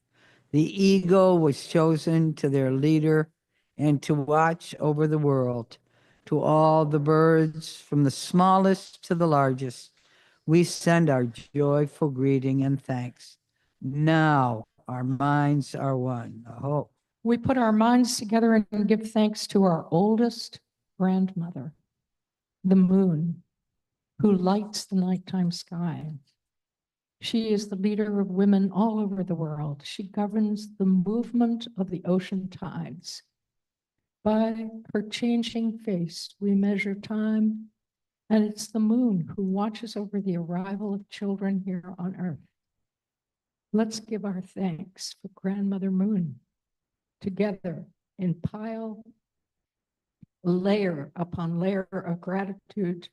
The eagle was chosen to their leader and to watch over the world. To all the birds, from the smallest to the largest, we send our joyful greeting and thanks. Now our minds are one. Oh. We put our minds together and give thanks to our oldest grandmother, the moon, who lights the nighttime sky. She is the leader of women all over the world. She governs the movement of the ocean tides. By her changing face, we measure time, and it's the moon who watches over the arrival of children here on Earth. Let's give our thanks for Grandmother Moon together in pile, layer upon layer of gratitude.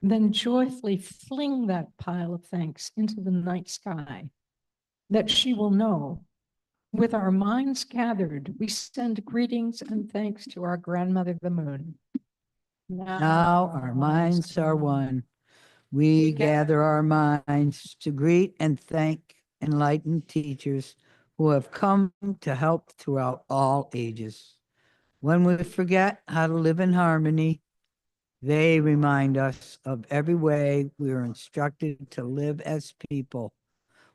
Then joyfully fling that pile of thanks into the night sky, that she will know. With our minds gathered, we send greetings and thanks to our grandmother, the moon. Now our minds are one. We gather our minds to greet and thank enlightened teachers who have come to help throughout all ages. When we forget how to live in harmony, they remind us of every way we are instructed to live as people.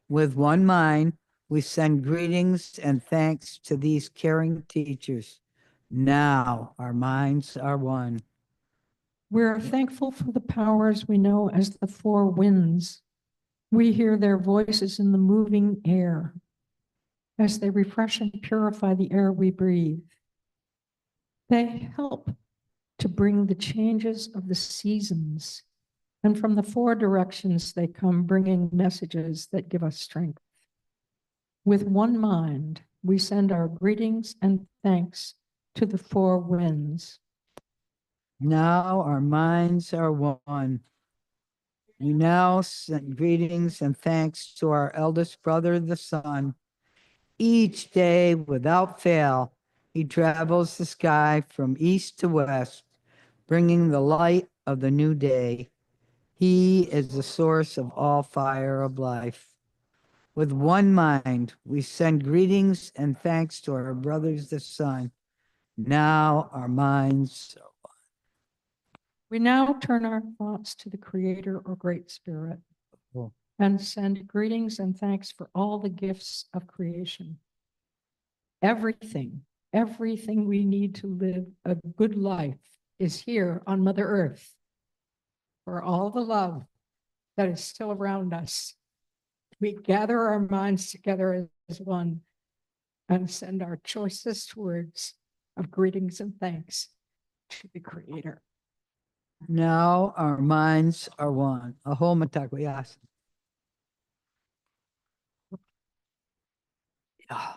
With one mind, we send greetings and thanks to these caring teachers. Now our minds are one. We're thankful for the powers we know as the four winds. We hear their voices in the moving air as they refresh and purify the air we breathe. They help to bring the changes of the seasons, and from the four directions they come bringing messages that give us strength. With one mind, we send our greetings and thanks to the four winds. Now our minds are one. We now send greetings and thanks to our eldest brother, the sun. Each day, without fail, he travels the sky from east to west, bringing the light of the new day. He is the source of all fire of life. With one mind, we send greetings and thanks to our brothers the sun. Now our minds. We now turn our thoughts to the Creator or Great Spirit Cool. and send greetings and thanks for all the gifts of creation. Everything we need to live a good life is here on Mother Earth. For all the love that is still around us, we gather our minds together as one and send our choicest words of greetings and thanks to the Creator. Now our minds are one. Aho matakoyas. Yeah.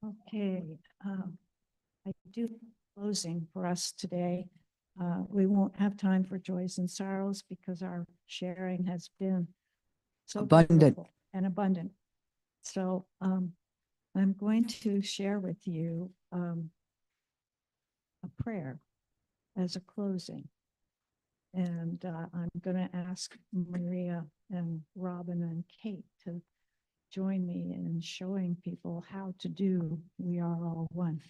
Okay, I do closing for us today. We won't have time for joys and sorrows because our sharing has been so Abundant. beautiful and abundant. So I'm going to share with you a prayer as a closing. And I'm going to ask Maria and Robin and Kate to join me in showing people how to do We Are All One.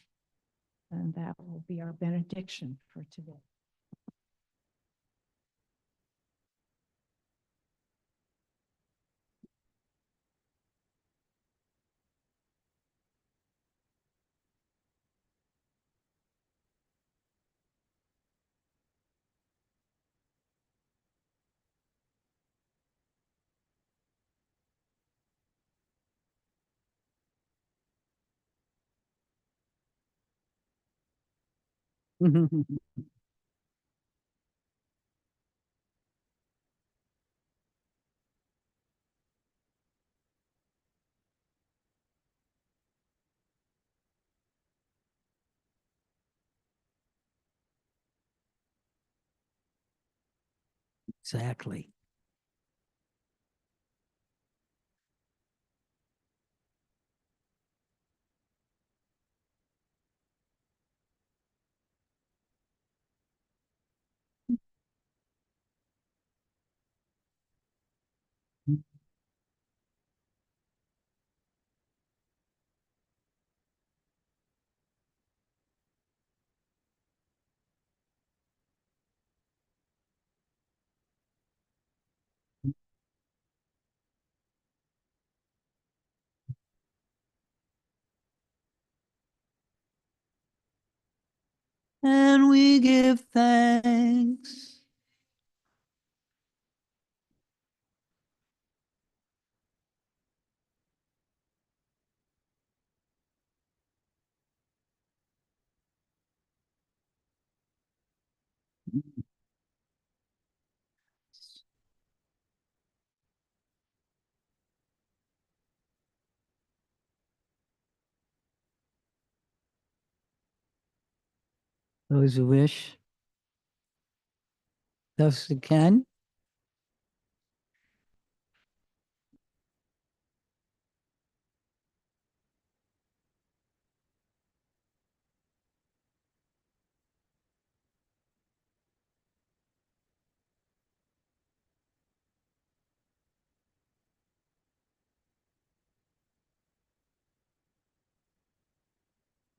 And that will be our benediction for today. Exactly. And we give thanks. Those who wish, those who can.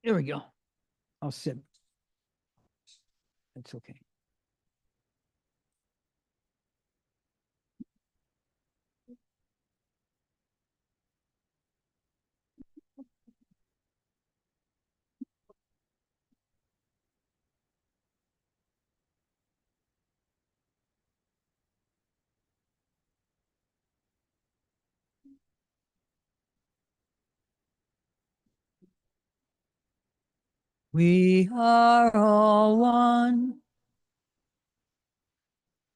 There we go. I'll sit. That's okay. We are all one.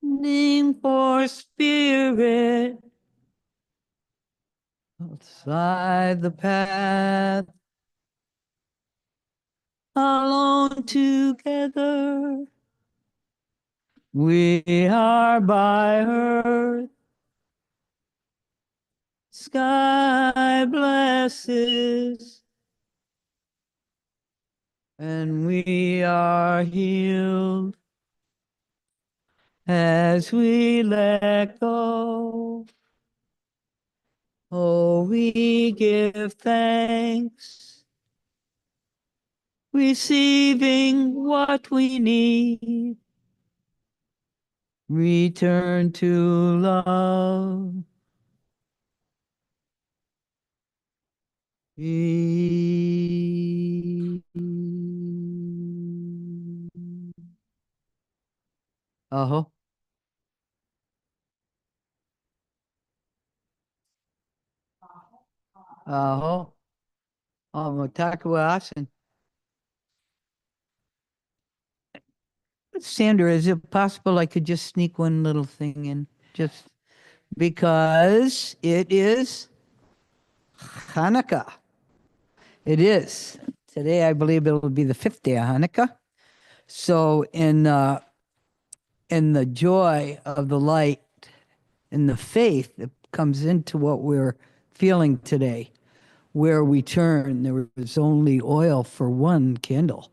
Name for spirit. Outside the path. Alone together. We are by earth. Sky blesses. and we are healed as we let go. Oh, we give thanks, receiving what we need. Return to love. Uh-huh. Uh-huh. Matakuasin. Sandra, is it possible I could just sneak one little thing in? Just because it is Hanukkah. It is. Today, I believe it will be the 5th day of Hanukkah. So in the joy of the light and the faith that comes into what we're feeling today, where we turn, there was only oil for one candle.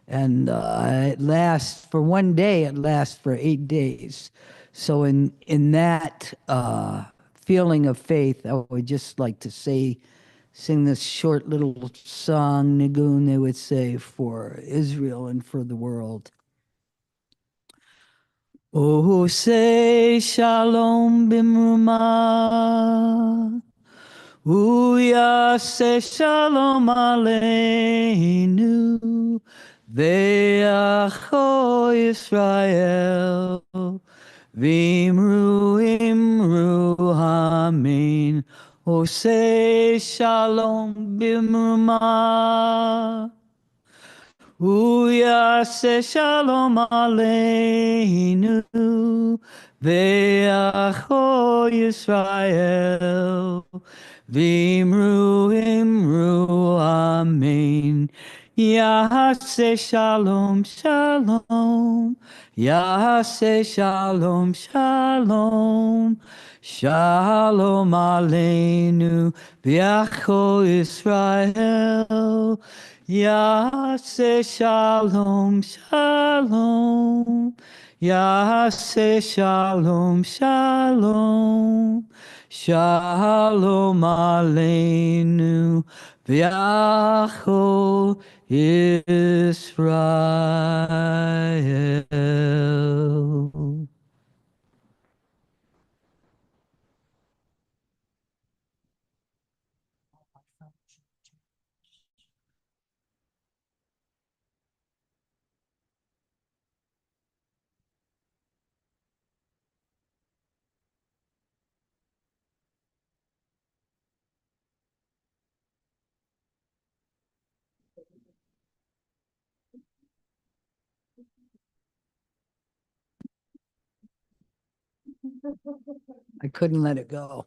And it lasts for one day, it lasts for 8 days. So in that feeling of faith, I would just like to sing this short little song, Nigun, they would say, for Israel and for the world. Oh, say shalom bimruma. Uya say shalom aleinu. Ve'acho Yisrael. Vimru imru amin. Oh, say shalom bimruma. Uyase shalom aleinu ve'acho Yisrael v'imru imru amen. Yase shalom shalom. Yase shalom shalom. Shalom aleinu ve'acho Yisrael. Yase shalom shalom. Yase shalom shalom. Shalom aleinu v'acho Israel. I couldn't let it go.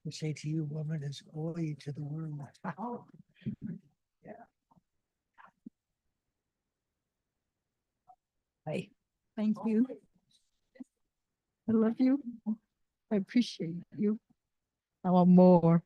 I say to you, woman, is oil to the world. Yeah. Hi. Thank you. I love you. I appreciate you. I want more.